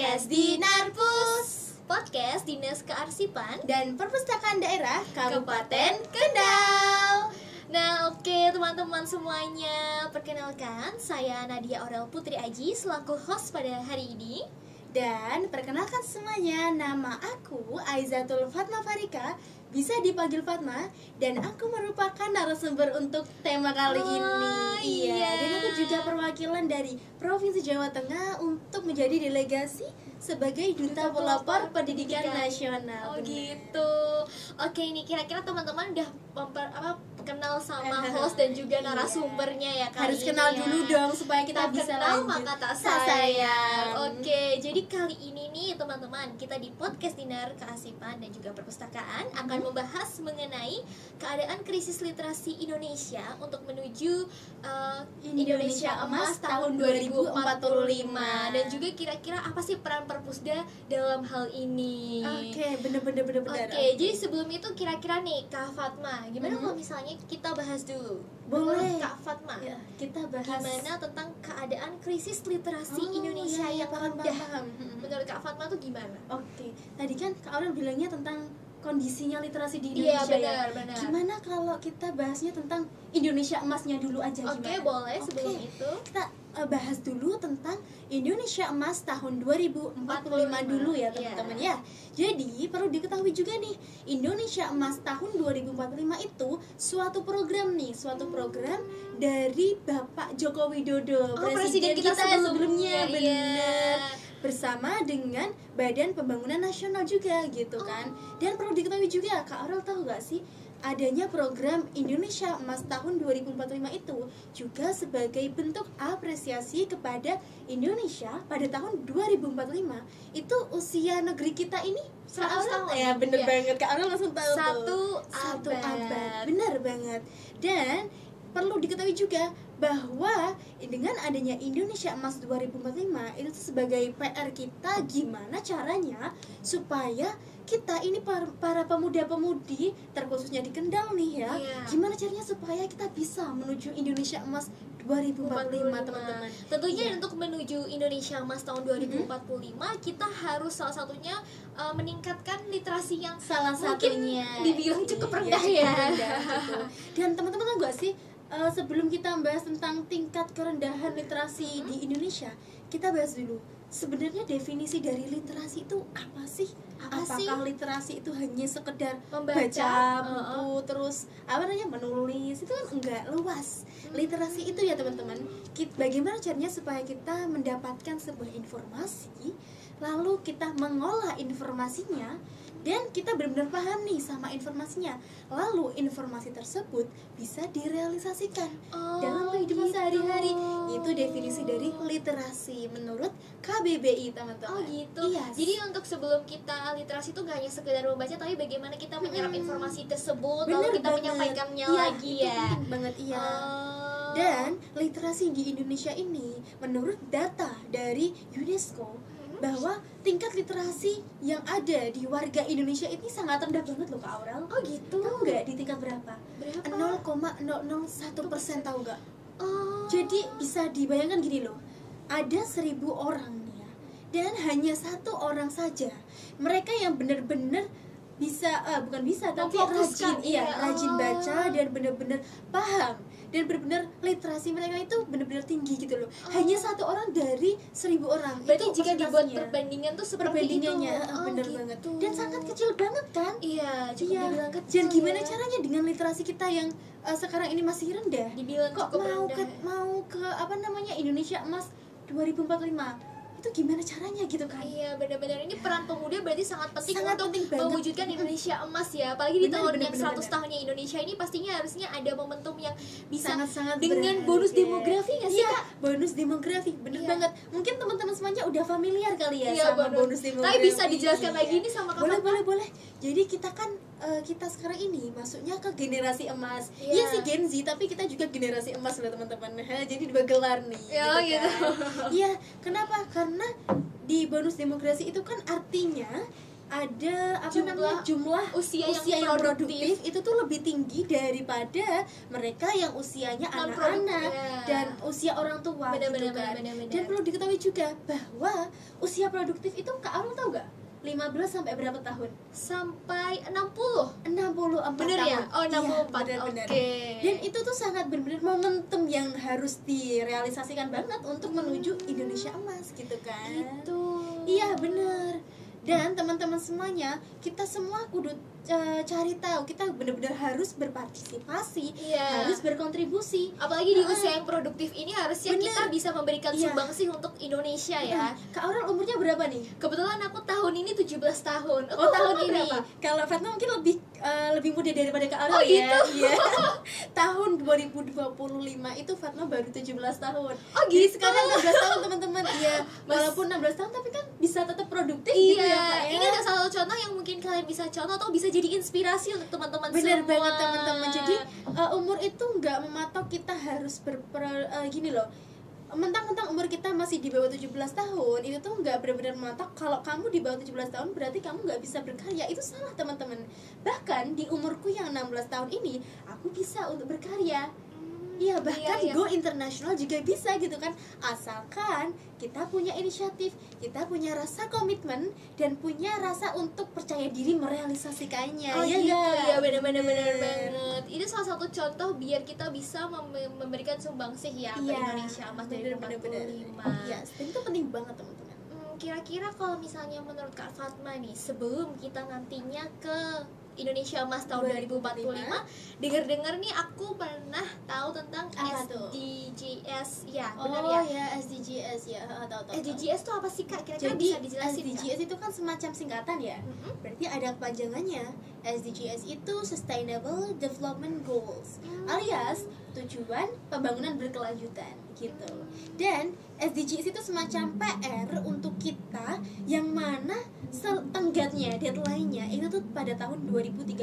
podcast Dinarpus, podcast Dinas Kearsipan dan Perpustakaan Daerah Kabupaten Kendal. Nah, oke teman-teman semuanya, perkenalkan saya Nadia Aurel Putri Aji selaku host pada hari ini. Dan perkenalkan semuanya, nama aku Aizatul Fatma Farika, bisa dipanggil Fatma, dan aku merupakan narasumber untuk tema kali ini. Iya. Dan aku juga perwakilan dari Provinsi Jawa Tengah untuk menjadi delegasi sebagai Duta Pelopor Pendidikan Nasional. Oh Bener. gitu. Oke, ini kira-kira teman-teman udah kenal sama host dan juga narasumbernya ya kali Harus ini kenal ya. dulu dong supaya kita bisa kenal lanjut. maka tak sayang. Oke, jadi kali ini nih teman-teman, kita di podcast Dinar Kearsipan dan juga Perpustakaan akan membahas mengenai keadaan krisis literasi Indonesia untuk menuju Indonesia Emas tahun 2045 dan juga kira-kira apa sih peran Perpusda dalam hal ini. Oke, bener. Oke, jadi sebelum itu kira-kira nih Kak Fatma, gimana kalau misalnya kita bahas dulu? Boleh. Menurut Kak Fatma, Ya, kita bahas gimana tentang keadaan krisis literasi Indonesia yang rendah? Menurut Kak Fatma tuh gimana? Oke, tadi kan Kak Aurel bilangnya tentang kondisinya literasi di Iya, Indonesia benar. Gimana kalau kita bahasnya tentang Indonesia emasnya dulu aja Oke, gimana? boleh. Sebelum Oke. itu Kita bahas dulu tentang Indonesia Emas tahun 2045 dulu ya teman-teman ya. Jadi perlu diketahui juga nih, Indonesia Emas tahun 2045 itu suatu program dari Bapak Joko Widodo, Presiden kita sebelumnya, sebelumnya, benar. iya. Bersama dengan Badan Pembangunan Nasional juga gitu kan. Dan perlu diketahui juga, Kak Aurel tahu gak sih, adanya program Indonesia Emas tahun 2045 itu juga sebagai bentuk apresiasi kepada Indonesia pada tahun 2045. Itu usia negeri kita ini 100 tahun. Ya bener Iya. banget, Kak Aurel langsung tahu Satu abad. Bener banget. Dan perlu diketahui juga bahwa dengan adanya Indonesia Emas 2045 itu sebagai PR kita, gimana caranya supaya kita ini para pemuda-pemudi terkhususnya di Kendal nih ya, Iya. gimana caranya supaya kita bisa menuju Indonesia Emas 2045 teman-teman. Tentunya Iya. untuk menuju Indonesia Emas tahun 2045 kita harus salah satunya meningkatkan literasi yang Salah mungkin satunya dibilang cukup iya, rendah cukup ya. rendah gitu. Dan teman-teman tahu gak sih, sebelum kita membahas tentang tingkat kerendahan literasi di Indonesia, kita bahas dulu sebenarnya definisi dari literasi itu apa sih? Apakah literasi itu hanya sekedar Membaca, baca buku terus menulis? Itu kan enggak luas. Literasi itu ya teman-teman, bagaimana caranya supaya kita mendapatkan sebuah informasi, lalu kita mengolah informasinya, dan kita benar-benar paham nih sama informasinya, lalu informasi tersebut bisa direalisasikan dalam kehidupan sehari-hari. Itu definisi dari literasi menurut KBBI teman-teman. Oh gitu. Iya. Jadi untuk sebelum kita literasi itu gak hanya sekedar membaca, tapi bagaimana kita menyerap informasi tersebut, lalu Bener kita banget. menyampaikannya Iya, lagi itu ya. penting banget iya. Dan literasi di Indonesia ini menurut data dari UNESCO bahwa tingkat literasi yang ada di warga Indonesia ini sangat rendah banget loh Kak Aurel. Oh gitu. Tahu nggak di tingkat berapa? Berapa? 0,001% tahu nggak? Oh. Jadi bisa dibayangkan gini loh, ada 1.000 orang nih ya, dan hanya 1 orang saja mereka yang benar-benar bisa, bukan bisa tapi Memfokuskan, rajin, rajin Oh. baca dan benar-benar paham dan benar-benar literasi mereka itu benar-benar tinggi gitu loh. Hanya 1 orang dari 1.000 orang. Berarti Itu jika dibuat persentasenya. perbandingan tuh seperti Perbandingannya itu. bener gitu. banget, dan sangat kecil banget kan. Iya, cukup Iya. dibilang kecil. Dan gimana ya. caranya dengan literasi kita yang sekarang ini masih rendah? Dibilang Kok cukup mau rendah. mau ke Indonesia Emas 2045? Itu gimana caranya gitu kan? Iya, benar-benar ini peran pemuda berarti sangat penting Sangat untuk penting banget. mewujudkan Indonesia Emas ya. Apalagi di Benar, tahun benar, yang benar, 100 tahunnya Indonesia ini pastinya harusnya ada momentum yang bisa Sangat-sangat dengan berharga. bonus demografi nggak sih Iya, Kak? bonus demografi, bener Iya. banget. Mungkin teman-teman semuanya udah familiar kali ya Iya, sama bener. bonus demografi. Tapi bisa dijelaskan lagi nih sama Kak Boleh, Fatma? boleh. Jadi kita kan kita sekarang ini masuknya ke generasi emas. Iya. Iya sih Gen Z, tapi kita juga generasi emas loh teman-teman. Jadi dua gelar nih. Ya, gitu. kan. Iya, kenapa? Karena di bonus demografi itu kan artinya ada jumlah usia yang yang produktif itu tuh lebih tinggi daripada mereka yang usianya anak-anak dan usia orang tua gitu kan. Dan perlu diketahui juga bahwa usia produktif itu Kak Aurel tahu gak? 15 sampai berapa tahun? Sampai 64 bener tahun. Ya? Oh, 64. Iya, bener. Oke. Dan itu tuh sangat benar-benar momentum yang harus direalisasikan banget untuk menuju Indonesia Emas gitu kan. Gitu. Iya, bener. Dan teman-teman semuanya, kita semua kudu cari tahu, kita benar-benar harus berpartisipasi, harus berkontribusi. Apalagi di usia yang produktif ini harusnya kita bisa memberikan sumbangsih untuk Indonesia ya. Kak Aurel umurnya berapa nih? Kebetulan aku tahun ini 17 tahun. Oh, tahun ini. Berapa? Kalau Fatma mungkin lebih muda daripada Kak Aurel. Oh, ya. gitu? Iya. Tahun 2025 itu Fatma baru 17 tahun. Oh, gitu. Jadi sekarang 16 tahun teman-teman. Iya. Walaupun 16 tahun tapi kan bisa tetap produktif gitu ya, Kak, ya. Ini ada salah satu contoh yang mungkin kalian bisa contoh atau bisa jadi inspirasi untuk teman-teman semua. Bener banget teman-teman. Jadi umur itu nggak mematok kita harus gini loh. Mentang-mentang umur kita masih di bawah 17 tahun itu tuh nggak benar-benar mematok. Kalau kamu di bawah 17 tahun berarti kamu nggak bisa berkarya. Itu salah teman-teman. Bahkan di umurku yang 16 tahun ini aku bisa untuk berkarya. Iya, bahkan go internasional juga bisa gitu kan, asalkan kita punya inisiatif, kita punya rasa komitmen dan punya rasa untuk percaya diri merealisasikannya. Oh ya gitu, ya benar-benar banget. Itu salah satu contoh biar kita bisa memberikan sumbangsih ya ke Indonesia Emas 2045. Iya, itu penting banget teman-teman. Kira-kira kalau misalnya menurut Kak Fatma nih, sebelum kita nantinya ke Indonesia Emas tahun 2045, dengar-dengar nih aku pernah tahu tentang SDGs. Ya, benar ya? Oh ya, SDGs ya. Tahu. SDGs itu apa sih Kak? Kira-kira jadi, bisa dijelasin SDGs itu kan semacam singkatan ya. Berarti ada kepanjangannya. SDGs itu Sustainable Development Goals, alias tujuan pembangunan berkelanjutan gitu. Dan SDGs itu semacam PR untuk kita yang mana tenggatnya, deadline-nya itu tuh pada tahun 2030.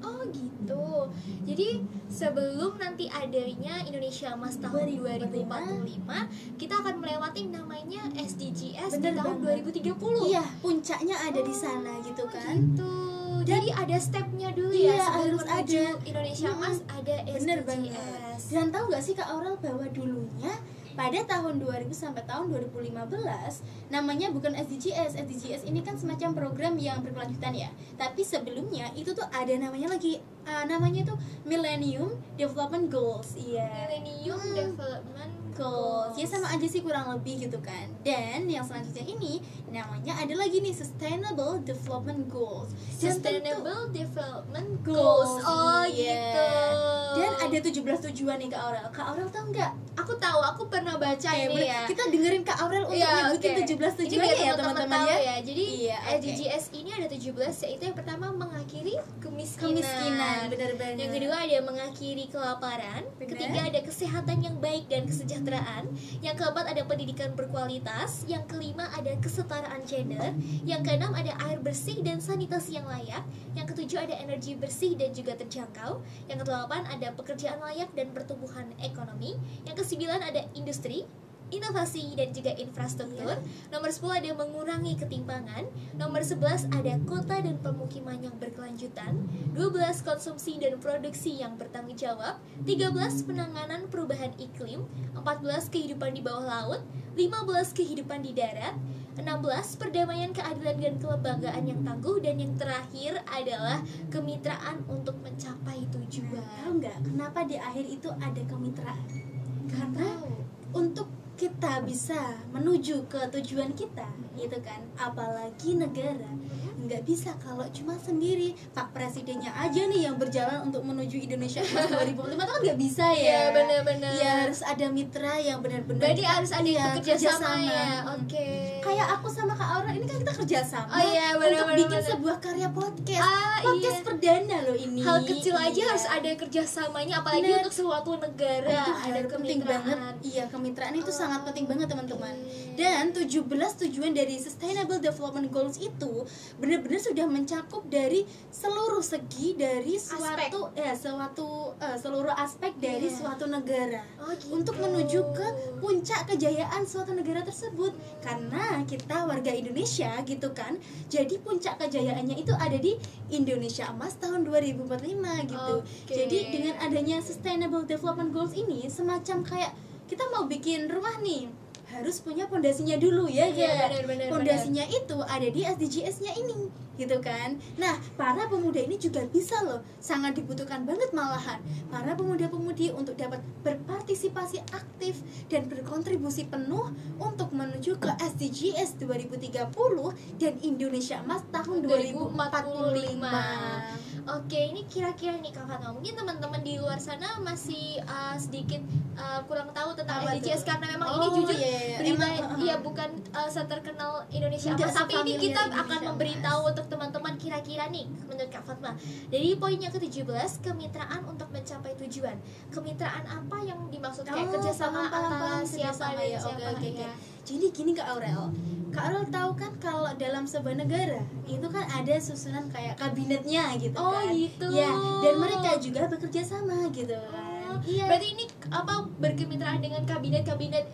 Oh gitu. Jadi sebelum nanti adanya Indonesia Emas tahun 2045, kita akan melewati namanya SDGs di tahun 2030. Iya, puncaknya ada di sana gitu kan. Gitu. Jadi ada stepnya dulu ya sebelum harus ada Indonesia Emas ada SDGs. Bener banget. Dan tahu nggak sih Kak Aurel bahwa dulunya pada tahun 2000 sampai tahun 2015 namanya bukan SDGs. SDGs ini kan semacam program yang berkelanjutan ya. Tapi sebelumnya itu tuh ada namanya lagi, namanya tuh Millennium Development Goals. Iya. Millennium Development Goals. Ya sama aja sih kurang lebih gitu kan. Dan yang selanjutnya ini namanya ada lagi nih Sustainable Development Goals. Sustainable Development Goals. Oh gitu. Dan ada 17 tujuan nih Kak Aurel. Kak Aurel tahu nggak? Aku tahu, aku pernah baca ini ya. Kita dengerin Kak Aurel untuk nyebutin 17 tujuannya ya teman-teman ya. Jadi SDGs ini ada 17, yaitu yang pertama mengakhiri kemiskinan. Benar banget. Yang kedua ada mengakhiri kelaparan. Ketiga ada kesehatan yang baik dan kesejahteraan. Yang keempat ada pendidikan berkualitas. Yang kelima ada kesetaraan gender. Yang keenam ada air bersih dan sanitasi yang layak. Yang ketujuh ada energi bersih dan juga terjangkau. Yang kedelapan ada pekerjaan layak dan pertumbuhan ekonomi. Yang kesembilan ada industri, inovasi dan juga infrastruktur. Nomor 10 ada mengurangi ketimpangan. Nomor 11 ada kota dan pemukiman yang berkelanjutan. 12 konsumsi dan produksi yang bertanggung jawab. 13 penanganan perubahan iklim. 14 kehidupan di bawah laut. 15 kehidupan di darat. 16 perdamaian, keadilan dan kelembagaan yang tangguh. Dan yang terakhir adalah kemitraan untuk mencapai tujuan. Tahu nggak kenapa di akhir itu ada kemitraan? Karena untuk kita bisa menuju ke tujuan kita gitu kan, apalagi negara nggak bisa kalau cuma sendiri. Pak Presidennya aja nih yang berjalan untuk menuju Indonesia Emas 2045 kan nggak bisa ya. Iya benar-benar. Ya harus ada mitra yang benar-benar. Berarti harus ada yang bekerja sama ya. Oke. Kayak aku sama Kak Aurel ini kan kita kerjasama untuk bikin sebuah karya podcast. Podcast perdana loh ini. Hal kecil aja harus ada kerjasamanya, apalagi untuk suatu negara. Itu ada penting banget. Iya, kemitraan itu sangat sangat penting banget teman-teman. Dan 17 tujuan dari Sustainable Development Goals itu benar-benar sudah mencakup dari seluruh segi dari seluruh aspek dari suatu negara untuk menuju ke puncak kejayaan suatu negara tersebut. Karena kita warga Indonesia gitu kan, jadi puncak kejayaannya itu ada di Indonesia Emas tahun 2045 gitu. Jadi dengan adanya Sustainable Development Goals ini semacam kayak kita mau bikin rumah nih, harus punya pondasinya dulu ya, pondasinya itu ada di SDGs-nya ini gitu kan. Nah, para pemuda ini juga bisa loh, sangat dibutuhkan banget malahan para pemuda-pemudi untuk dapat berpartisipasi aktif dan berkontribusi penuh untuk menuju ke SDGs 2030 dan Indonesia Emas tahun 2045. Oke, ini kira-kira nih Kak Fatma, mungkin teman-teman di luar sana masih sedikit kurang tahu tentang SDGs karena memang ini jujur berita ya bukan seterkenal Indonesia Emas, tapi ini kita akan memberitahu untuk teman-teman kira-kira nih menurut Kak Fatma. Jadi poinnya ke-17, kemitraan untuk mencapai tujuan. Kemitraan apa yang dimaksud kayak kerjasama antara siapa dan siapa? Jadi gini Kak Aurel tahu kan kalau dalam sebuah negara itu kan ada susunan kayak kabinetnya gitu kan. Gitu. Ya, dan mereka juga bekerja sama gitu kan. Berarti ini apa berkemitraan dengan kabinet-kabinet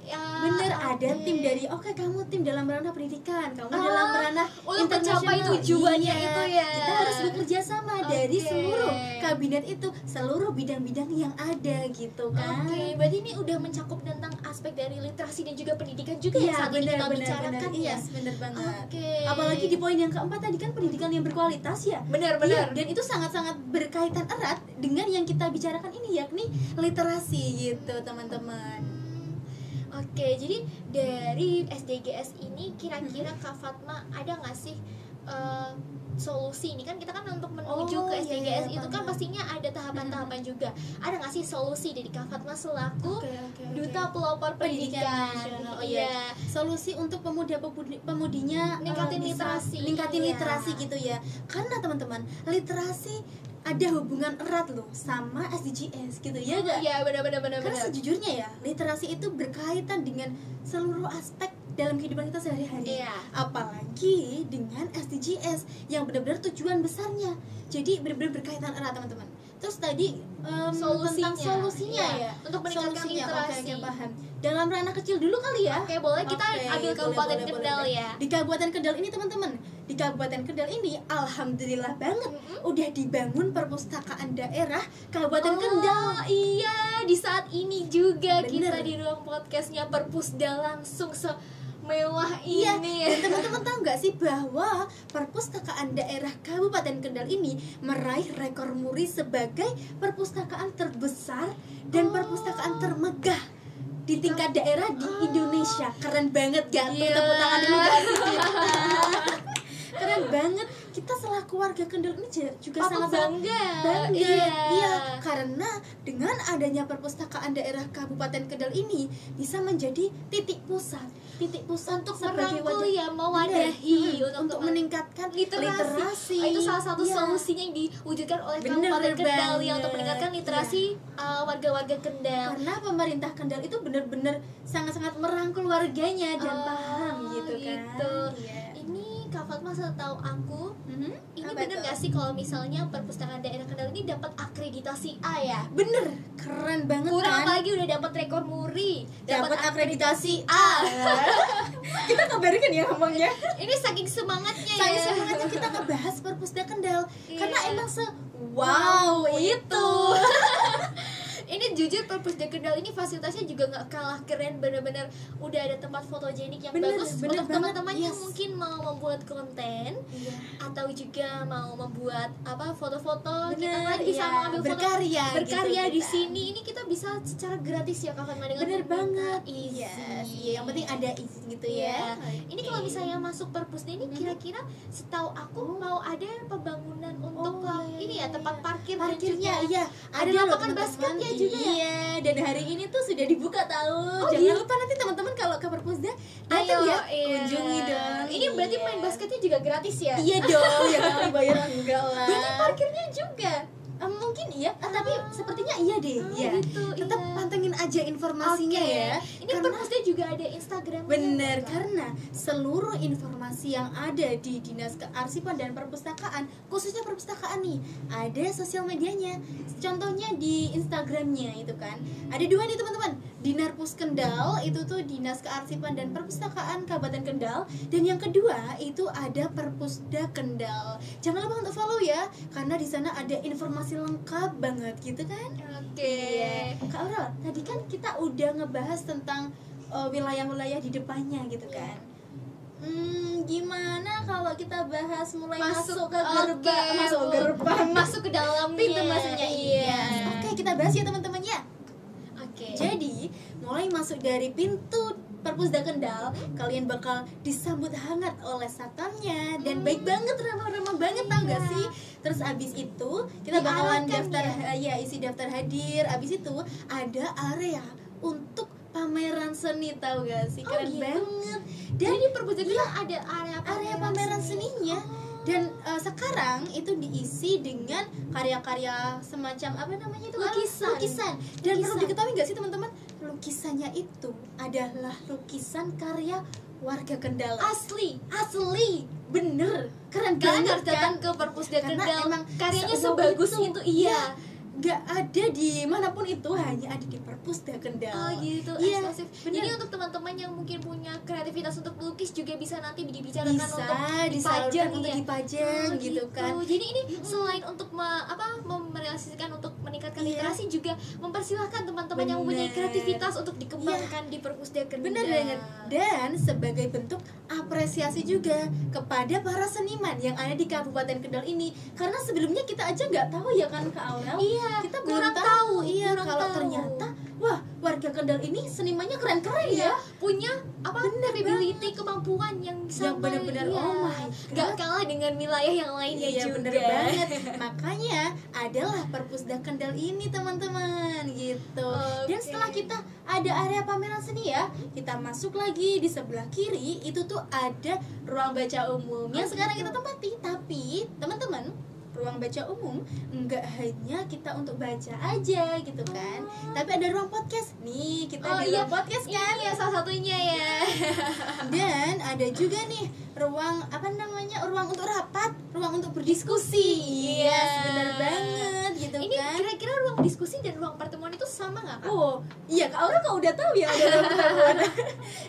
bener, ada tim dari kamu tim dalam ranah pendidikan, kamu dalam ranah untuk mencapai tujuannya itu ya. Kita harus bekerja sama dari seluruh kabinet itu, seluruh bidang-bidang yang ada gitu kan. Berarti ini udah mencakup tentang aspek dari literasi dan juga pendidikan juga ya saat ini kita bicarakan ya. Bener banget. Apalagi di poin yang keempat tadi kan pendidikan yang berkualitas ya. Benar. Dan itu sangat-sangat berkaitan erat dengan yang kita bicarakan ini, yakni literasi gitu teman-teman. Jadi dari SDGs ini kira-kira Kak Fatma ada nggak sih solusi? Ini kan kita kan untuk menuju ke SDGs itu kan pastinya ada tahapan-tahapan juga. Ada nggak sih solusi dari Kak Fatma selaku duta pelopor pendidikan? Solusi untuk pemuda-pemudinya ningkatin literasi gitu ya. Karena teman-teman, literasi ada hubungan erat loh sama SDGs gitu ya gak? Iya benar. Karena sejujurnya ya, literasi itu berkaitan dengan seluruh aspek dalam kehidupan kita sehari-hari. Apalagi dengan SDGs yang benar-benar tujuan besarnya. Jadi benar-benar berkaitan erat teman-teman. Terus tadi tentang solusinya ya, untuk meningkatkan literasi. Paham. Dalam ranah kecil dulu kali ya. Boleh kita ambil Kabupaten Kendal ya. Di Kabupaten Kendal ini teman-teman, di Kabupaten Kendal ini alhamdulillah banget udah dibangun perpustakaan daerah Kabupaten Kendal. Iya, di saat ini juga kita di ruang podcastnya Perpusda langsung mewah ini. Dan teman-teman tahu nggak sih bahwa perpustakaan daerah Kabupaten Kendal ini meraih rekor muri sebagai perpustakaan terbesar dan perpustakaan termegah di tingkat daerah di Indonesia. Keren banget gak? Tepuk tangan dulu gak sih? Keren banget. Kita selaku warga Kendal ini juga sangat bangga. Karena dengan adanya perpustakaan daerah Kabupaten Kendal ini bisa menjadi titik pusat untuk merangkul ya, mewadahi untuk meningkatkan literasi. Itu salah satu solusinya yang diwujudkan oleh Kabupaten Kendal ya, untuk meningkatkan literasi warga-warga Kendal. Karena pemerintah Kendal itu benar-benar sangat-sangat merangkul warganya dan paham gitu kan. Ini Kak Fatma setahu aku, ini bener gak sih kalau misalnya perpustakaan daerah Kendal ini dapat akreditasi A ya? Bener, keren banget kurang kan? lagi udah dapat rekor muri, dapat akreditasi A. Kita kabarkan ya ngomongnya. Ini saking semangatnya Semangatnya kita ngebahas perpustakaan Kendal karena emang wow itu. Ini jujur perpustakaan Kendal ini fasilitasnya juga nggak kalah keren, bener-bener udah ada tempat fotogenik yang bagus untuk teman-teman yang mungkin mau membuat konten atau juga mau membuat foto-foto. Kita kan bisa mengambil berkarya gitu, di sini. Ini kita bisa secara gratis ya Kak Fatma, dengan bener banget. Easy. Yang penting ada izin gitu ya. Ini kalau misalnya masuk perpusda ini kira-kira setahu aku mau ada pembangunan untuk ini ya, tempat parkirnya. Ada lapangan basketnya juga ya. Dan hari ini tuh sudah dibuka tahu. Jangan lupa nanti teman-teman kalau ke perpusda datang ya, kunjungi dong. Ini berarti main basketnya juga gratis ya? Iya dong, ya kali bayar enggak lah. Berarti parkirnya juga Mungkin iya, tapi sepertinya iya deh. Ya. Gitu, Tetap iya. pantengin aja informasinya Oke. ya. Ini Karena- perpusnya juga ada Instagramnya. Bener, Kak? karena seluruh informasi yang ada di Dinas Kearsipan dan Perpustakaan, khususnya perpustakaan nih, ada sosial medianya. Contohnya di Instagramnya itu kan, ada 2 nih teman-teman. Dinarpus Kendal itu tuh Dinas Kearsipan dan Perpustakaan Kabupaten Kendal, dan yang kedua itu ada Perpusda Kendal. Jangan lupa untuk follow ya, karena di sana ada informasi lengkap banget gitu kan. Oke. Iya. Kak Aurel, tadi kan kita udah ngebahas tentang wilayah-wilayah di depannya gitu kan. Gimana kalau kita bahas mulai masuk ke gerbang, Masuk ke dalamnya. pintu masuknya. Iya. Oke, kita bahas ya teman-teman ya. Oke. Jadi, mulai masuk dari pintu Perpusda Kendal, kalian bakal disambut hangat oleh satpamnya dan baik banget, ramah-ramah banget, tau gak Iya. sih? Terus abis itu kita bakalan Diarahkan daftar isi daftar hadir. Abis itu ada area untuk pameran seni, tau gak sih? Keren gitu. banget. Dan Dan di perpustakaan ada area pameran seninya. Dan sekarang itu diisi dengan karya-karya semacam apa namanya itu? Lukisan. Dan perlu Lukisan. diketahui nggak sih teman-teman, lukisannya itu adalah lukisan karya warga Kendal. Asli. Bener, keren Kalian banget harus datang kan? ke Perpusda Karena Kendal. emang Karyanya sebagus sebagus itu. itu. Iya. Nggak ada di manapun itu, hanya ada di Perpusda Kendal. Oh gitu, Iya, eksklusif. bener. Jadi untuk teman-teman yang mungkin punya kreativitas untuk melukis juga bisa nanti dibicarakan Bisa untuk disalurkan dipajang untuk ya. dipajang Oh, gitu kan. Jadi ini selain untuk merealisasikan untuk meningkatkan Iya. literasi, juga mempersilahkan teman-teman yang mempunyai Bener. kreativitas untuk dikembangkan di Perpusda Kendal. Bener banget. Dan sebagai bentuk apresiasi juga kepada para seniman yang ada di Kabupaten Kendal ini, karena sebelumnya kita aja nggak tahu ya kan Kak Aurel. Iya, Kita kurang belum tahu. Iya, Kurang kalau tahu. ternyata wah, warga Kendal ini senimannya keren-keren Iya, ya. punya capability, kemampuan yang Yang sama, benar-benar, iya. oh my God. Gak kalah dengan wilayah yang lainnya Iya, juga. bener banget. Makanya adalah Perpusda Kendal ini teman-teman gitu. Dan Oke. setelah kita ada area pameran seni ya, kita masuk lagi di sebelah kiri itu tuh ada ruang baca umum yang sekarang kita tempati. Tapi teman-teman, ruang baca umum enggak hanya kita untuk baca aja gitu kan, tapi ada ruang podcast nih, kita di ruang podcast kan. Iya, salah satunya ya. Dan ada juga nih ruang apa namanya, ruang untuk rapat, ruang untuk berdiskusi. Iya. Yes, bener banget gitu Ini kan. kira-kira ruang diskusi dan ruang pertemuan itu sama nggak, Kak? Oh iya, Kak Aura kok udah tahu ya ada ruang pertemuan.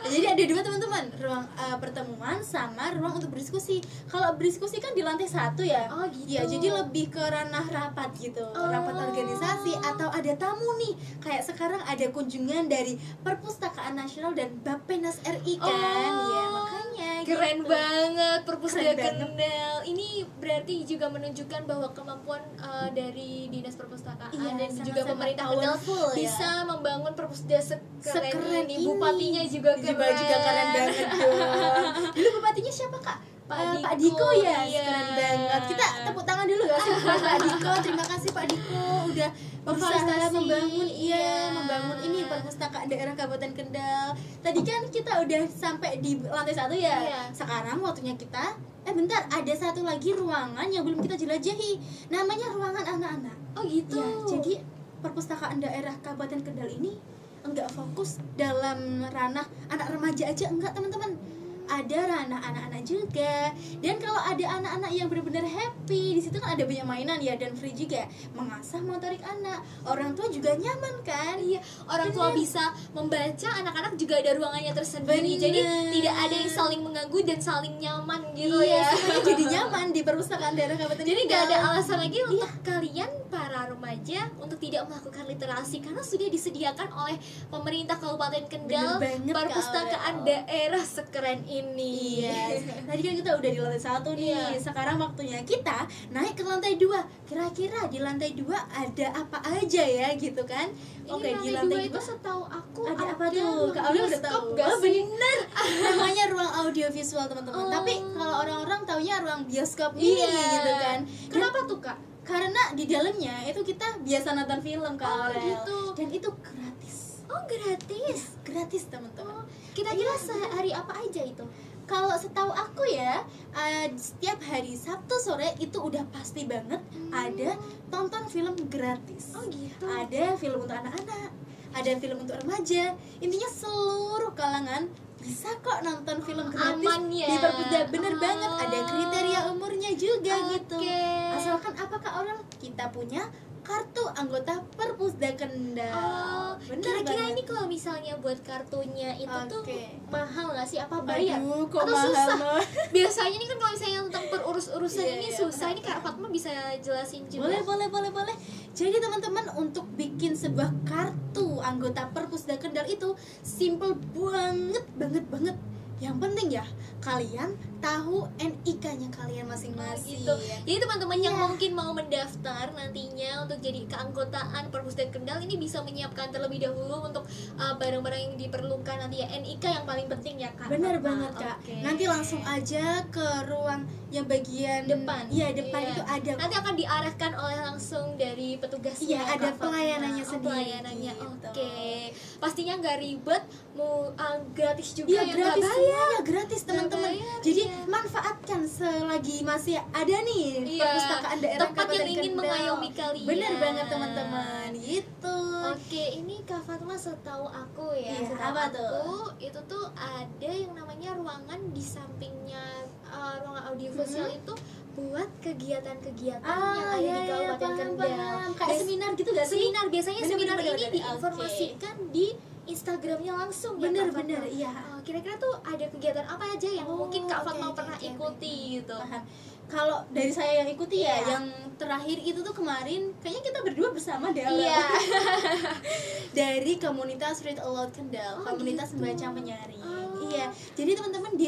Jadi ada 2 teman-teman, ruang pertemuan sama ruang untuk berdiskusi. Kalau berdiskusi kan di lantai 1 ya. Oh, gitu. Iya, jadi lebih ke ranah rapat gitu, rapat organisasi atau ada tamu nih. Kayak sekarang ada kunjungan dari Perpustakaan Nasional dan Bappenas RI kan. Ya, makanya Keren gitu. banget Perpusda Keren banget. Kendal. Ini berarti juga menunjukkan bahwa kemampuan dari Dinas Perpustakaan Iya, dan juga sangat-sangat pemerintah Kendal powerful ya. bisa membangun Perpusda sekeren Sekeren ini. ini. Bupatinya juga keren. Juga keren banget dong. Dulu bupatinya siapa Kak? Pak Diko ya, iya. keren banget. Kita tepuk tangan dulu gak sih buat Pak Diko. Terima kasih Pak Diko udah berusaha Memfasilitasi. membangun Iya. membangun ini perpustakaan daerah Kabupaten Kendal. Tadi kan kita udah sampai di lantai 1 ya. Iya. Sekarang waktunya kita bentar, ada satu lagi ruangan yang belum kita jelajahi. Namanya ruangan anak-anak. Oh gitu. Ya, jadi perpustakaan daerah Kabupaten Kendal ini enggak fokus dalam ranah anak remaja aja, enggak teman-teman. Ada ranah anak-anak juga. Dan kalau ada anak-anak yang benar-benar happy, di situ kan ada banyak mainan ya, dan free juga, mengasah motorik anak. Orang tua juga nyaman kan? Iya, orang tua Bener. bisa membaca, anak-anak juga ada ruangannya tersendiri. Bener. Jadi tidak ada yang saling mengganggu dan saling nyaman gitu Iya, ya. semuanya jadi nyaman di perpustakaan daerah Kabupaten Jadi Kendal. gak ada alasan lagi untuk kalian para remaja untuk tidak melakukan literasi, karena sudah disediakan oleh pemerintah Kabupaten Kendal Bener banget, perpustakaan Kak Aurel. daerah sekeren ini. Iya. Tadi kan kita udah di lantai 1 nih. Iya. Sekarang waktunya kita naik ke lantai 2. Kira-kira di lantai 2 ada apa aja ya gitu kan? Ini Oke, di lantai lantai 2 2 itu setahu aku ada apa tuh? ruang Kak Aurel udah bioskop tahu. gak Oh, sih? bener. Namanya ruang audiovisual teman-teman. Oh. Tapi kalau orang-orang taunya ruang bioskop ini Iya. gitu kan. Dan Kenapa tuh, Kak? karena di dalamnya itu kita biasa nonton film Kak Oh, Aurel. gitu. Dan itu gratis. Oh, gratis. Gratis teman-teman. Oh, kira-kira sehari apa aja itu? Kalau setahu aku ya, setiap hari Sabtu sore itu udah pasti banget ada tonton film gratis. Oh gitu. Ada film untuk anak-anak, ada film untuk remaja. Intinya seluruh kalangan bisa kok nonton film gratis Aman ya. di Perpustakaan. Bener banget, ada kriteria umurnya juga gitu. Asalkan apakah orang kita punya kartu anggota Perpustakaan Kendal. Bener Kira-kira banget. ini kalau misalnya buat kartunya itu tuh Oke. mahal nggak sih? Apa bayar? Aduh, kok Atau mahal susah? loh. Biasanya ini kan kalau misalnya tentang perurus-urusan Iya, ini iya, susah. benar, Ini Kak Fatma bisa jelasin juga. Boleh. Jadi teman-teman, untuk bikin sebuah kartu anggota Perpustakaan Kendal itu simple banget. Yang penting ya, kalian tahu NIK-nya kalian masing-masing. Gitu. Jadi teman-teman yang Iya. mungkin mau mendaftar nantinya untuk jadi keanggotaan Perpustakaan Kendal ini bisa menyiapkan terlebih dahulu untuk barang-barang yang diperlukan nanti ya. NIK yang paling penting ya Kak. Bener Fatma. banget Kak. Oke. Nanti langsung aja ke ruang yang bagian Depan. Iya, depan Iya. itu ada. Nanti akan diarahkan oleh langsung dari petugasnya. Iya, Kak ada Fatma. pelayanannya Oh, sendiri pelayanannya. gitu. Oke. Pastinya nggak ribet, gratis juga Iya, ya, nggak gratis bayar. semuanya, gratis teman-teman. bayar, Jadi iya. manfaatkan selagi masih ada nih Iya, perpustakaan daerah tempat yang Kabupaten ingin Kendal. mengayomi kalian. Bener banget teman-teman, gitu. Oke, ini Kak Fatma setahu aku ya. Iya, Setahu apa aku, tuh? itu tuh ada yang namanya ruangan di sampingnya ruangan audiovisual itu buat kegiatan-kegiatan yang ada di Kabupaten Kendal. Kayak seminar gitu gak sih? Seminar biasanya Bener, seminar bener, ini bener. diinformasikan di Instagramnya langsung ya, Kak Bener, Fatma? iya. Kira-kira tuh ada kegiatan apa aja yang Oh, mungkin Kak oke, Fatma oke, pernah oke, ikuti gitu? Paham. Kalau dari saya yang ikuti ya, Iya. yang terakhir itu tuh kemarin kayaknya kita berdua bersama deh. Alam. Iya. Dari komunitas Read Aloud Kendal, Oh, komunitas gitu. membaca menyaring. Oh. Iya. Jadi teman-teman di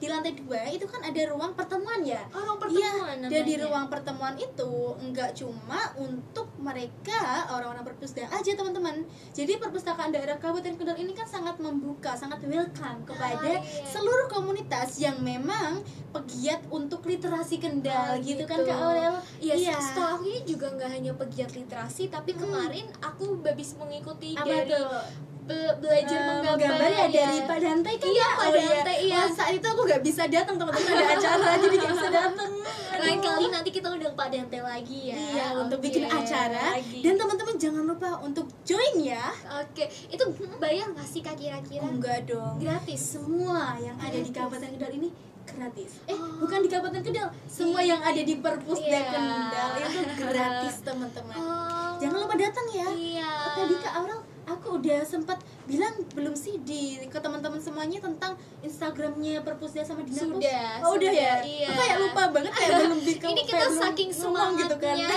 lantai 2 itu kan ada ruang pertemuan ya. Oh, ruang Iya, pertemuan dan di namanya. ruang pertemuan itu enggak cuma untuk mereka orang-orang perpustakaan aja teman-teman. Jadi perpustakaan daerah Kabupaten Kendal ini kan sangat membuka, sangat welcome kepada iya. seluruh komunitas yang memang pegiat untuk literasi Kendal gitu kan Kak gitu. Aurel. Iya, setahu aku ini juga nggak hanya pegiat literasi, tapi kemarin aku habis mengikuti dari belajar menggambar ya dari Pak Dante kan Iya, ya? Pak Oh, Dante, iya. Wah, saat itu aku nggak bisa datang teman-teman, ada acara jadi nggak bisa datang. Lain Aduh. kali nanti kita undang Pak Dante lagi ya. Iya, untuk Oke, bikin acara. lagi. Dan teman-teman jangan lupa untuk join ya. Oke, itu bayar nggak sih Kak kira-kira? Enggak dong. Gratis. Semua yang ada di Gratis. Kabupaten Kendal ini gratis. Oh. Bukan di Kabupaten Kendal, semua yang ada di Perpustakaan Iya. Kendal itu gratis teman-teman. Oh. Jangan lupa datang ya. Iya. Tadi Kak Aurel, aku udah sempat bilang belum sih ke teman-teman semuanya tentang Instagramnya Perpusda sama Dinapus? Sudah. Oh, udah ya. Iya. Aku kayak lupa banget kayak belum di Ini kita kayak belum saking ngomong gitu kan. semangatnya.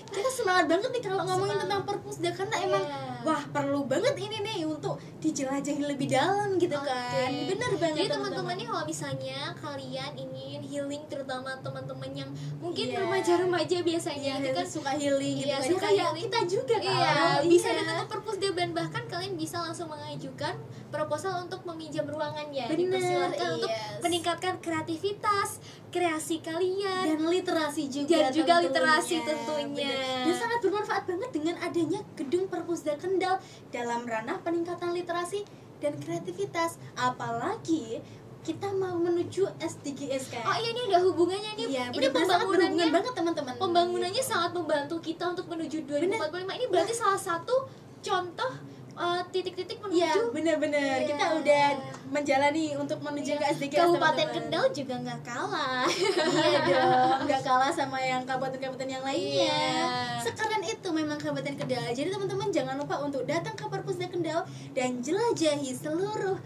Kita semangat banget nih kalau ngomongin Semangat. tentang Perpusda karena emang Iya. wah perlu banget ini nih untuk dijelajahi lebih dalam gitu Oke. kan. Bener banget Jadi teman-teman nih kalau misalnya kalian ingin healing, terutama teman-teman yang mungkin Iya. remaja-remaja biasanya Iya, itu kan suka healing gitu Iya, kan. suka Kayak healing. kita juga kan. Iya, Iya. bisa datang ke Perpusda dan bahkan kalian bisa langsung mengajukan proposal untuk meminjam ruangannya. Bener, Dipersilakan untuk yes. meningkatkan kreativitas, kreasi kalian. Dan literasi juga Dan juga literasi tentunya. Bener. Dan sangat bermanfaat banget dengan adanya gedung Perpusda Kendal dalam ranah peningkatan literasi dan kreativitas. Apalagi kita mau menuju SDGs kan. Oh iya, ini ada hubungannya nih. Iya, Ini bener-bener sangat berhubungan pembangunannya banget teman-teman. Pembangunannya sangat membantu kita untuk menuju 2045. Ini berarti salah satu contoh titik-titik menuju Iya, bener-bener. Iya. Kita udah menjalani untuk menuju ke SDGs Kabupaten teman-teman. Kendal juga nggak kalah. Iya dong, nggak kalah sama yang kabupaten-kabupaten yang lainnya. Iya. Sekeren itu memang Kabupaten Kendal. Jadi teman-teman jangan lupa untuk datang ke Perpusda Kendal dan jelajahi seluruh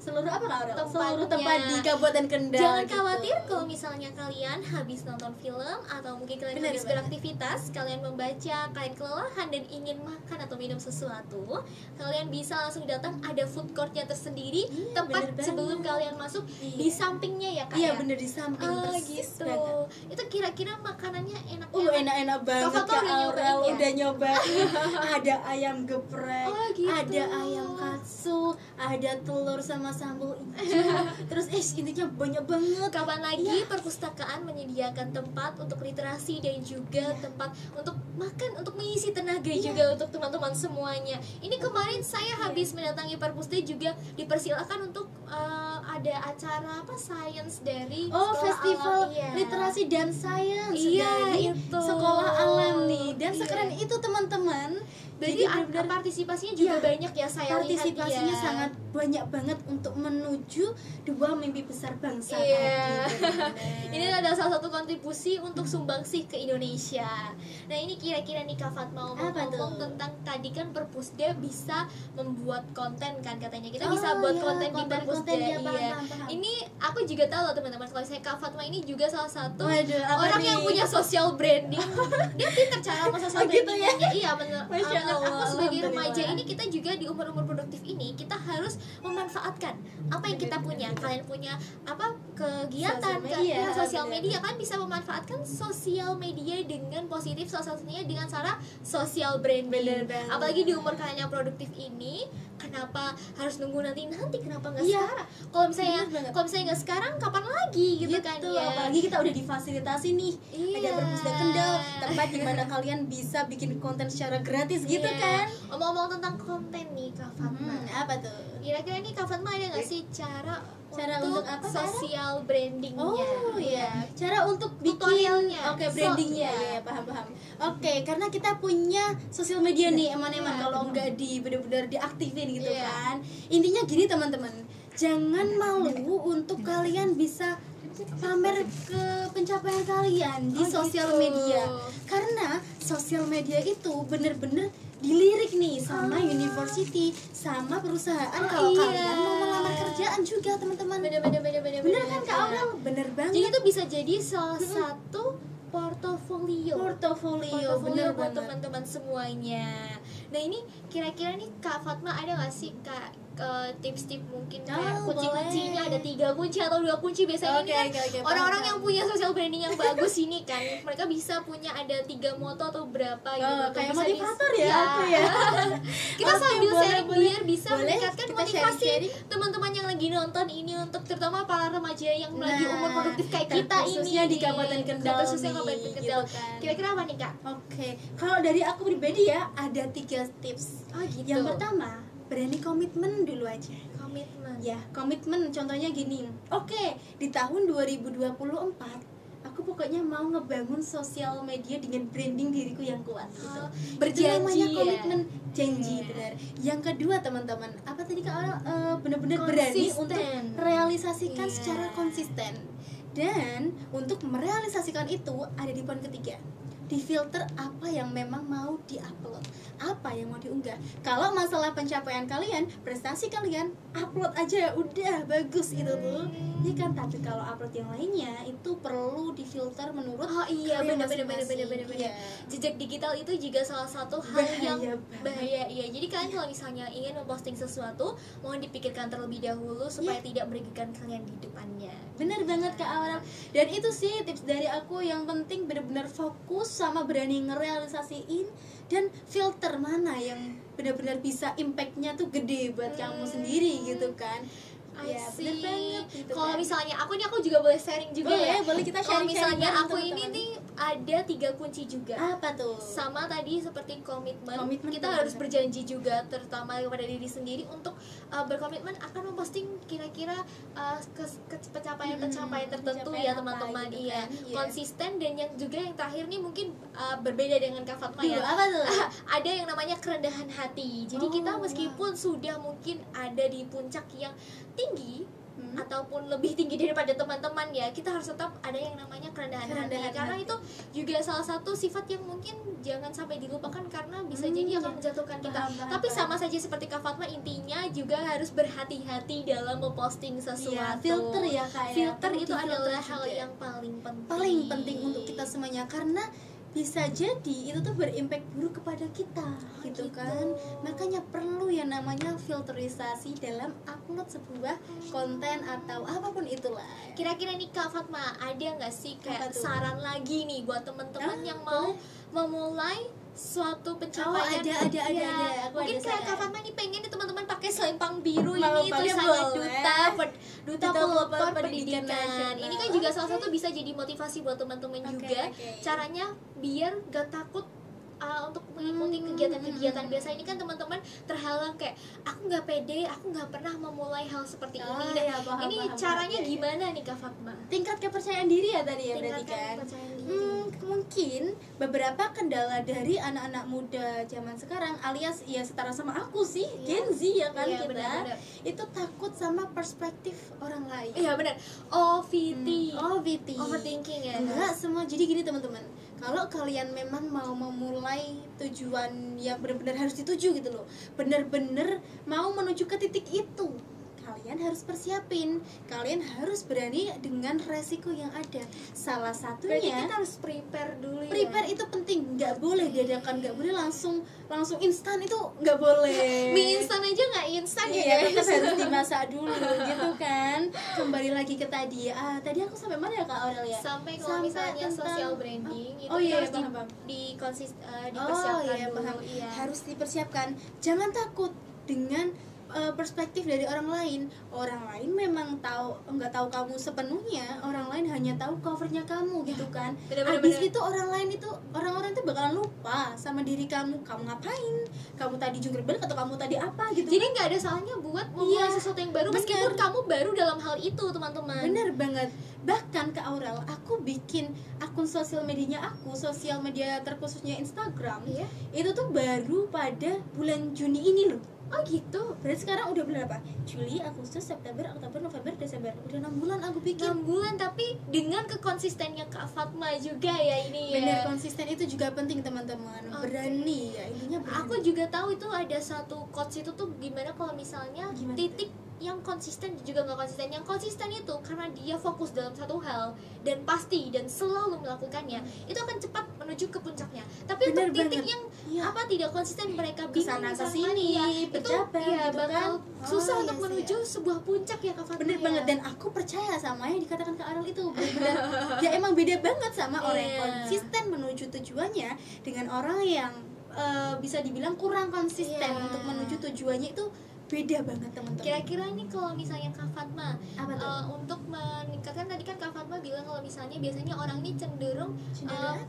apa Kak Aurel? Seluruh tempat di Kabupaten Kendal. Jangan gitu. khawatir kalau misalnya kalian habis nonton film atau mungkin kalian Bener habis banget. beraktivitas, kalian membaca, kalian kelelahan dan ingin makan atau minum sesuatu, kalian bisa langsung datang, ada food courtnya tersendiri, Iya, tepat bener banget. sebelum kalian masuk, Iya. di sampingnya ya Kak Iya ya? bener di samping Ah, persis gitu. banget. Itu kira-kira makanannya enak Enak-enak banget Kakak tuh Kak udah Aurel, nyobain ya? udah nyobain. Ada ayam geprek, Oh, gitu. ada ayam katsu, ada telur sama sambal hijau. Terus intinya banyak banget. Kapan lagi perpustakaan menyediakan tempat untuk literasi dan juga tempat untuk makan, untuk mengisi tenaga juga untuk teman-teman semuanya. Ini kemarin saya habis mendatangi perpusda juga dipersilakan untuk ada acara apa sains dari sekolah festival alam, iya. literasi dan sains dari itu. sekolah alam nih. Dan sekeren itu teman-teman. Jadi benar-benar partisipasinya juga banyak ya, saya lihat partisipasinya ya. sangat banyak banget untuk menuju dua mimpi besar bangsa Iya. tadi. Benar. Ini adalah salah satu kontribusi untuk sumbangsih ke Indonesia. Nah ini kira-kira nih Kak Fatma ngomong tentang tadi kan perpusda bisa membuat konten kan katanya, kita bisa buat konten di perpusda. Iya. Ini aku juga tahu loh teman-teman, kalau saya Kak Fatma ini juga salah satu orang yang punya social branding. Dia pinter cara sama social brandingnya. Iya benar. Aku sebagai remaja ini, kita juga di umur-umur produktif ini kita harus memanfaatkan apa yang kita punya. Kalian punya apa kegiatan sosial media kan, bisa memanfaatkan sosial media dengan positif, salah satunya dengan cara social branding. Apalagi di umur kalian yang produktif ini, kenapa harus nunggu nanti kenapa nggak sekarang? Kalau misalnya nggak sekarang, kapan lagi gitu kan ya? Apalagi kita udah difasilitasi nih, ada perpusda Kendal, tempat dimana kalian bisa bikin konten secara gratis gitu kan. Omong-omong tentang konten nih Kak Fatma, apa tuh? Kira-kira nih Kak Fatma ada nggak sih cara untuk apa? Social brandingnya? Cara untuk bikin tutorialnya. Brandingnya ya, paham. Karena kita punya sosial media nih, eman-eman kalau nggak benar-benar diaktifin gitu kan. Intinya gini teman-teman, jangan malu untuk kalian bisa pamer ke pencapaian kalian di sosial media, karena sosial media itu bener-bener dilirik nih sama university, sama perusahaan kalau kalian mau melamar kerjaan juga teman-teman. Bener kan Kak Aurel? Bener banget. Jadi itu bisa jadi salah satu portofolio bener buat banget teman-teman semuanya. Nah ini kira-kira nih Kak Fatma ada nggak sih Kak tips-tips mungkin kayak kunci-kuncinya, ada 3 kunci atau 2 kunci biasanya ini kan orang-orang yang punya social branding yang bagus ini kan, mereka bisa punya ada 3 moto atau berapa gitu. Kayak motivator ya aku ya. Kita sambil sharing biar bisa meningkatkan motivasi teman-teman yang lagi nonton ini, untuk terutama para remaja yang lagi umur produktif kayak kita ini, khususnya di Kabupaten Kendal gitu kan. Kira-kira apa nih Kak? Kalau dari aku pribadi ya, ada 3 tips. Gitu. Yang pertama, berani komitmen dulu aja. Komitmen contohnya gini. Di tahun 2024 aku pokoknya mau ngebangun sosial media dengan branding diriku yang kuat gitu. Berjanji, itu namanya komitmen, janji. Benar. Yang kedua teman-teman, apa tadi Kak Aurel, benar-benar berani untuk realisasikan secara konsisten. Dan untuk merealisasikan itu ada di poin ketiga, difilter apa yang memang mau diupload, apa yang mau diunggah. Kalau masalah pencapaian kalian, prestasi kalian, upload aja udah bagus itu tuh ya kan. Tapi kalau upload yang lainnya itu perlu difilter menurut bener. Jejak digital itu juga salah satu hal yang bahaya. Jadi kalian kalau misalnya ingin memposting sesuatu, mohon dipikirkan terlebih dahulu supaya tidak merugikan kalian di depannya. Bener banget Kak Aurel. Dan itu sih tips dari aku, yang penting benar-benar fokus sama berani ngerealisasiin, dan filter mana yang benar-benar bisa impactnya tuh gede buat kamu sendiri gitu kan. Bener banget gitu. Kalau misalnya aku juga boleh sharing juga boleh kita kalau sharing. misalnya aku ini nih ada 3 kunci juga. Apa tuh? Sama tadi seperti komitmen kita bener. harus berjanji juga, terutama kepada diri sendiri untuk berkomitmen akan memposting kira-kira pencapaian tertentu ya teman-teman. Gitu kan? Konsisten. Dan yang juga yang terakhir nih mungkin berbeda dengan Kak Fatma ya. Apa tuh? Ada yang namanya kerendahan hati. Jadi kita meskipun sudah mungkin ada di puncak yang tinggi ataupun lebih tinggi daripada teman-teman ya, kita harus tetap ada yang namanya kerendahan hati. Karena itu juga salah satu sifat yang mungkin jangan sampai dilupakan, karena bisa jadi akan menjatuhkan kita. Tapi sama saja seperti Kak Fatma, intinya juga harus berhati-hati dalam memposting sesuatu. Filter ya Kak. Filter itu adalah hal yang paling penting untuk kita semuanya, karena bisa jadi itu tuh berimpact buruk kepada kita gitu kan. Makanya perlu yang namanya filterisasi dalam upload sebuah konten atau apapun itulah. Kira-kira nih Kak Fatma, ada nggak sih kayak saran lagi nih buat teman-teman yang mau memulai suatu pencapaian. Ada. Mungkin kayak Kak Fatma nih pengen nih teman-teman pakai selempang biru Mau ini pakai tulisannya boleh. duta pelopor pendidikan. Ini kan juga salah satu bisa jadi motivasi buat teman-teman juga. Caranya biar gak takut untuk mengikuti kegiatan-kegiatan biasa. Ini kan teman-teman terhalang kayak aku nggak pede, aku nggak pernah memulai hal seperti ini. Ini caranya gimana nih Kak Fatma? Tingkat kepercayaan diri ya tadi ya, berarti kan. Mungkin beberapa kendala dari anak-anak muda zaman sekarang, alias ya setara sama aku sih, Gen Z ya kan, kita bener. itu takut sama perspektif orang lain. Iya benar. OVT. Overthinking ya. Enggak semua. Jadi gini teman-teman, kalau kalian memang mau memulai tujuan yang benar-benar harus dituju gitu loh, benar-benar mau menuju ke titik itu, kalian harus persiapin, kalian harus berani dengan resiko yang ada. Salah satunya berarti kita harus prepare dulu. Prepare itu penting, nggak boleh diadakan, nggak boleh langsung instan, itu nggak boleh. Mie instan aja nggak instan ya guys, harus dimasak dulu gitu kan. Kembali lagi ke tadi aku sampai mana ya Kak Aurel ya? Sampai kalau misalnya social branding itu harus dipersiapkan dulu. Harus dipersiapkan, jangan takut dengan perspektif dari orang lain. Orang lain memang nggak tahu kamu sepenuhnya, orang lain hanya tahu covernya kamu gitu kan. Habis itu orang-orang itu bakalan lupa sama diri kamu ngapain, kamu tadi jungkir balik atau kamu tadi apa gitu. Jadi nggak ada salahnya buat memulai sesuatu yang baru, meskipun kamu baru dalam hal itu, teman-teman. Bener banget. Bahkan Kak Aurel, aku bikin akun sosial medianya sosial media terkhususnya Instagram, itu tuh baru pada bulan Juni ini loh. Oh gitu. Berarti sekarang udah bulan apa? Juli, Agustus, September, Oktober, November, Desember. Udah 6 bulan aku bikin. 6 bulan, tapi dengan kekonsistennya Kak Fatma juga ya ini ya. Bener, konsisten itu juga penting teman-teman. Berani ya, intinya berani. Aku juga tahu itu ada satu quotes itu tuh gimana kalau misalnya titik yang konsisten juga nggak konsisten. Yang konsisten itu karena dia fokus dalam satu hal dan pasti dan selalu melakukannya, itu akan cepat menuju ke puncaknya. Tapi untuk titik yang tidak konsisten, mereka bingung kesini, itu bakal susah untuk menuju sebuah puncak ya Kak Fatma. Bener banget, dan aku percaya sama yang dikatakan Kak Aurel itu benar. Ya emang beda banget sama orang yang konsisten menuju tujuannya dengan orang yang bisa dibilang kurang konsisten untuk menuju tujuannya. Itu beda banget teman-teman. Kira-kira ini kalau misalnya Kak Fatma untuk meningkatkan, tadi kan Kak Fatma bilang kalau misalnya biasanya orang ini cenderung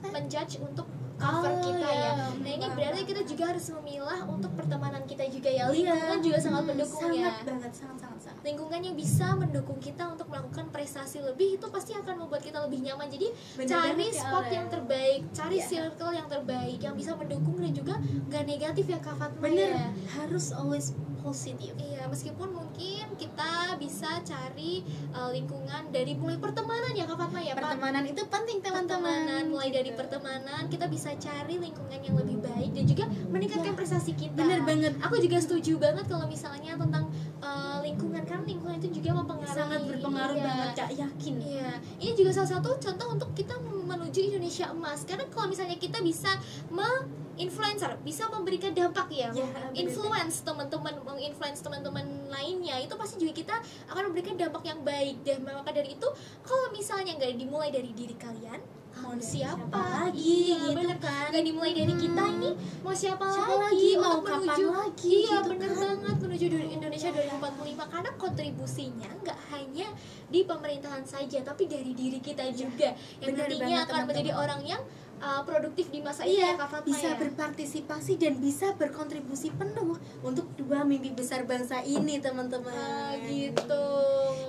menjudge untuk cover kita ya. Nah ini berarti kita juga harus memilah untuk pertemanan kita juga ya. Lingkungan juga sangat mendukung ya. Sangat banget, sangat. Lingkungannya bisa mendukung kita untuk melakukan prestasi lebih, itu pasti akan membuat kita lebih nyaman. Jadi cari spot yang terbaik, cari circle yang terbaik yang bisa mendukung dan juga gak negatif ya Kak Fatma. Bener, harus always positif. Iya, meskipun mungkin kita bisa cari lingkungan dari mulai pertemanan ya Kak Fatma ya. Pertemanan itu penting teman-teman. Mulai dari pertemanan kita bisa cari lingkungan yang lebih baik dan juga meningkatkan prestasi kita. Bener banget. Aku juga setuju banget kalau misalnya tentang lingkungan, karena lingkungan itu juga mempengaruhi. Sangat berpengaruh banget, Kak, yakin. Iya. Ini juga salah satu contoh untuk kita menuju Indonesia emas. Karena kalau misalnya kita bisa influencer, bisa memberikan dampak ya, influence teman-teman, menginfluence teman-teman lainnya, itu pasti juga kita akan memberikan dampak yang baik. Dan maka dari itu, kalau misalnya nggak dimulai dari diri kalian, mau siapa lagi gitu kan? Nggak dimulai dari kita ini, mau siapa lagi? Mau untuk kapan menuju lagi? Iya gitu bener kan? banget, menuju Indonesia 2045. Karena kontribusinya nggak hanya di pemerintahan saja, tapi dari diri kita juga yang nantinya akan menjadi orang yang produktif di masa ini ya Kak Fatma, bisa berpartisipasi dan bisa berkontribusi penuh untuk dua mimpi besar bangsa ini teman-teman. Gitu.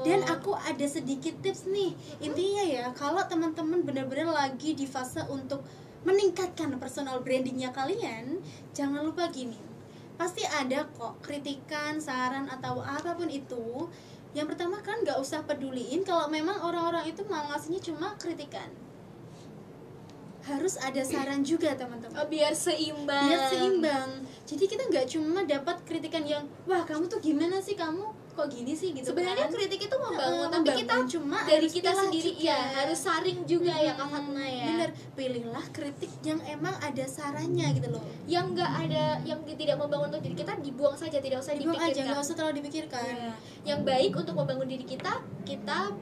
Dan aku ada sedikit tips nih. Intinya ya, kalau teman-teman benar-benar lagi di fase untuk meningkatkan personal brandingnya kalian, jangan lupa gini, pasti ada kok kritikan, saran atau apapun itu. Yang pertama kan nggak usah peduliin kalau memang orang-orang itu mau ngasihnya cuma kritikan. Harus ada saran juga teman-teman. Biar seimbang. Jadi kita nggak cuma dapat kritikan yang wah kamu tuh gimana sih, kamu kok gini sih gitu. Sebenarnya kan? kritik itu membangun, tapi kita cuma dari kita sendiri juga. harus saring juga ya Kak Fatma ya. Bener, pilihlah kritik yang emang ada sarannya gitu loh. Yang nggak ada, yang tidak membangun untuk diri kita dibuang saja, tidak usah dibuang dipikirkan. aja, nggak usah terlalu dipikirkan. Yang baik untuk membangun diri kita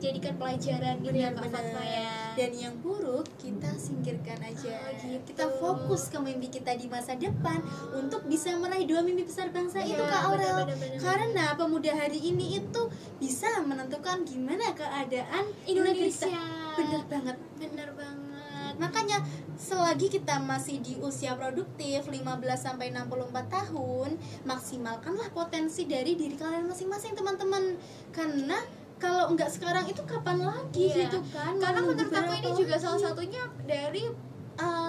jadikan pelajaran gitu ya Kak Fatma ya. dan yang buruk kita singkirkan aja. Gitu. Kita fokus ke mimpi kita di masa depan untuk bisa meraih 2 mimpi besar bangsa Iya, itu Kak Aurel. benar-benar. Karena pemuda hari ini itu bisa menentukan gimana keadaan Indonesia. Bener banget. Bener banget. Makanya selagi kita masih di usia produktif 15 sampai 64 tahun, maksimalkanlah potensi dari diri kalian masing-masing teman-teman. Karena kalau enggak sekarang itu kapan lagi Iya. gitu kan? Karena Mau menurut aku ini berapa juga lagi? salah satunya dari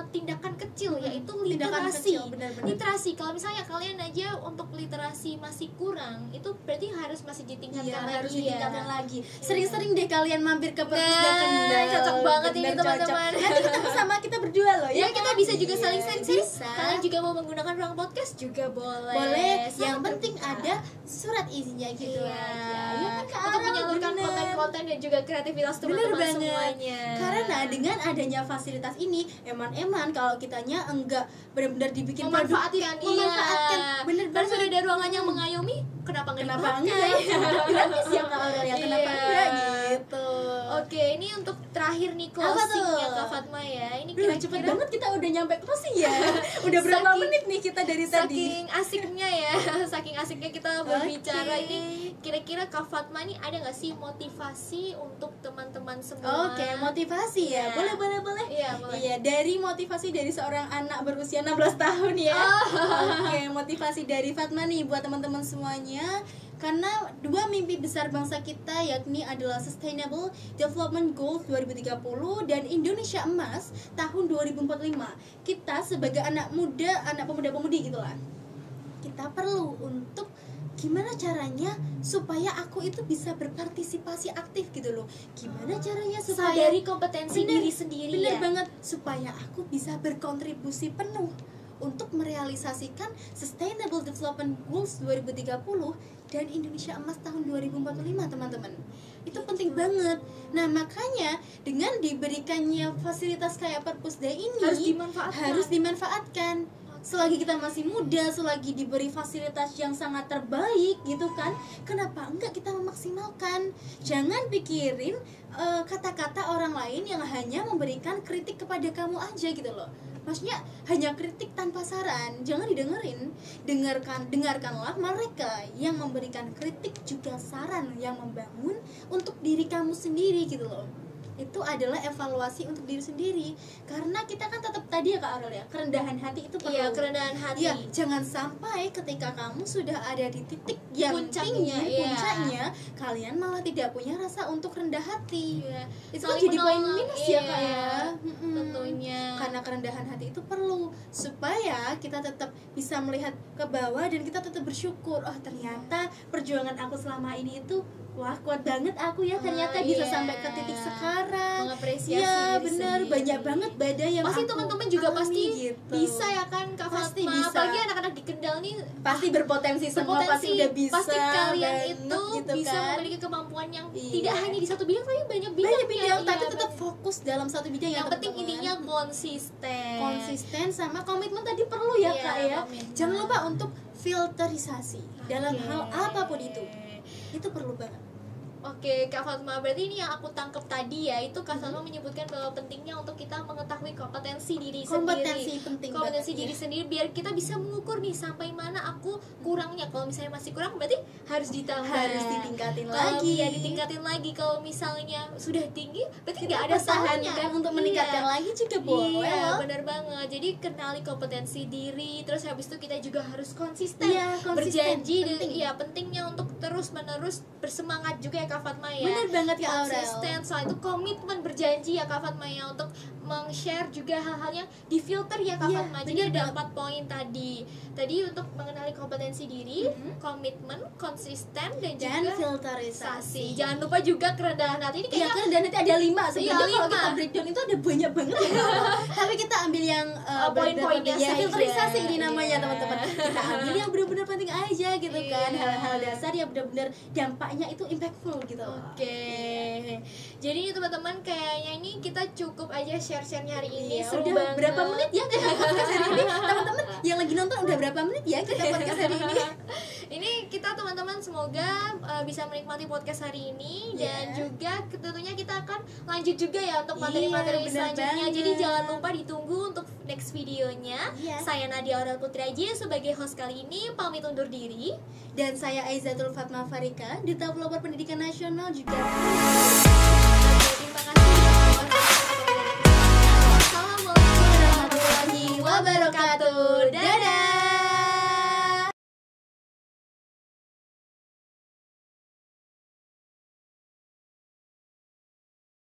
tindakan kecil, yaitu Tindakan literasi. kecil, benar-benar. Literasi. Kalau misalnya kalian aja untuk literasi masih kurang, itu berarti harus masih ditingkatkan Iya, lagi. harus ya. ditingkatkan lagi. Sering-sering deh kalian mampir ke perpustakaan Nah, Kendal. cocok banget ini, Bener, teman-teman. cocok. Nanti kita sama kita berdua loh Ya, ya. kita kan? bisa juga Iya, saling sharing. bisa. Kalian juga mau menggunakan ruang podcast juga boleh. Boleh. Yang Sangat penting terbuka. ada surat izinnya gitu Iya, aja. Ya kan, Kak untuk Aurel? menyalurkan Bener. konten-konten dan juga kreativitas Bener teman-teman banget. semuanya. Karena dengan adanya fasilitas ini, eman-eman kalau kitanya enggak benar-benar dibikin memanfaatkan, produktif, memanfaatkan. Bener Kan banget. sudah ada ruangan yang mengayomi, kenapa nggak Kenapa dipakai? enggak? Gratis ya Kak Aurel ya, kenapa Iya. enggak gitu. Oke, ini untuk terakhir nih Apa tuh? closingnya Kak Fatma ya. Ini Duh, cepet kira-kira banget kita udah nyampe closing ya. Udah berapa Saking- menit nih kita dari tadi? saking asiknya ya, saking asiknya kita berbicara Oke. ini. Kira-kira Kak Fatma nih ada nggak sih motivasi untuk teman-teman semua? Oke, motivasi ya. Iya. Boleh. Iya, boleh. Iya, dari motivasi dari seorang anak berusia 16 tahun ya. Oke, motivasi dari Fatma nih buat teman-teman semuanya. Karena 2 mimpi besar bangsa kita yakni adalah Sustainable Development Goals 2030 dan Indonesia Emas tahun 2045. Kita sebagai anak muda, anak pemuda-pemudi gitu lah. Kita perlu untuk gimana caranya supaya aku itu bisa berpartisipasi aktif gitu loh. Gimana caranya supaya Sadari kompetensi Bener, diri sendiri bener ya. banget, supaya aku bisa berkontribusi penuh untuk merealisasikan Sustainable Development Goals 2030 dan Indonesia Emas tahun 2045 teman-teman. Itu penting banget. Nah makanya dengan diberikannya fasilitas kayak Perpusda ini harus dimanfaatkan. Selagi kita masih muda, selagi diberi fasilitas yang sangat terbaik gitu kan, kenapa enggak kita memaksimalkan? Jangan pikirin kata-kata orang lain yang hanya memberikan kritik kepada kamu aja gitu loh. Maksudnya hanya kritik tanpa saran, jangan didengerin. Dengarkanlah mereka yang memberikan kritik juga saran yang membangun untuk diri kamu sendiri gitu loh. Itu adalah evaluasi untuk diri sendiri. Karena kita kan tetap tadi ya Kak Aurel ya, kerendahan hati itu perlu. Iya, kerendahan hati. Ya, jangan sampai ketika kamu sudah ada di titik yang Puncaknya, tinggi, iya. puncaknya, kalian malah tidak punya rasa untuk rendah hati. Iya. Itu kan Saling jadi poin menolong, minus ya iya. Kak ya. Mm-mm. Tentunya. Karena kerendahan hati itu perlu supaya kita tetap bisa melihat ke bawah dan kita tetap bersyukur. Oh ternyata perjuangan aku selama ini itu wah kuat banget aku ya, ternyata bisa iya. sampai ke titik sekarang. Mengapresiasi Iya diri benar, sendiri. banyak banget badai yang Pasti aku teman-teman juga alami pasti gitu. bisa ya kan Kak Pasti Fatma. bisa. Apalagi anak-anak di Kendal nih Pasti berpotensi semua, pasti udah bisa. pasti kalian banget itu gitu bisa kan. memiliki kemampuan yang Iya. tidak hanya di satu bidang tapi banyak bidang. Banyak bidang, ya. tapi Iya, tetap betul. fokus dalam satu bidang ya Yang penting teman-teman. intinya konsisten. Sama komitmen tadi perlu ya Iya, Kak ya. komitmen. Jangan lupa untuk filterisasi dalam Oke. hal apapun itu perlu banget. Oke, Kak Fatma, berarti ini yang aku tangkap tadi ya, itu Kak Fatma menyebutkan bahwa pentingnya untuk kita mengetahui kompetensi diri Kompetensi sendiri. penting Kompetensi banget, diri ya. sendiri biar kita bisa mengukur nih sampai mana aku kurangnya. Kalau misalnya masih kurang berarti harus ditambah. Harus ditingkatin Kalau lagi. ya ditingkatin lagi. Kalau misalnya sudah tinggi berarti nggak ada Pertahankan salahnya untuk meningkatkan Iya. lagi juga boleh Iya, loh. benar banget. Jadi kenali kompetensi diri, terus habis itu kita juga harus konsisten, Iya, konsisten. berjanji, Penting. iya pentingnya untuk terus-menerus bersemangat juga ya Kak Fatma ya. Bener banget ya Aurel. Konsisten, soal itu komitmen berjanji ya Kak Fatma ya untuk meng-share juga hal-hal yang difilter ya Kak Iya, Fatma. Jadi bener ada banget. 4 poin tadi. Tadi untuk mengenali kompetensi diri, komitmen, konsisten dan Dan juga filterisasi. Jangan lupa juga kerendahan hati ini Iya kayaknya kan, dan nanti ada 5 sebenarnya. Iya, Kalau 5. kita breakdown itu ada banyak banget ya. Tapi kita ambil yang poin-poinnya ya, saja. filterisasi ini namanya Iya. teman-teman. Kita ambil yang benar-benar penting aja gitu kan. Iya. Hal-hal dasar yang benar-benar dampaknya itu impactful gitu. Oke, jadi teman-teman kayaknya ini kita cukup aja share-share-nya hari ini. Iya, Seru udah banget. berapa menit ya kita podcast hari ini? Teman-teman yang lagi nonton udah berapa menit ya kita podcast hari ini? Ini kita teman-teman semoga bisa menikmati podcast hari ini dan juga tentunya kita akan lanjut juga ya untuk materi-materi selanjutnya. Jadi jangan lupa ditunggu untuk next videonya. Saya Nadia Aurel Putraji sebagai host kali ini pamit undur diri. Dan saya Aizatul Fatma Farika, Duta Pelopor Pendidikan Nasional juga.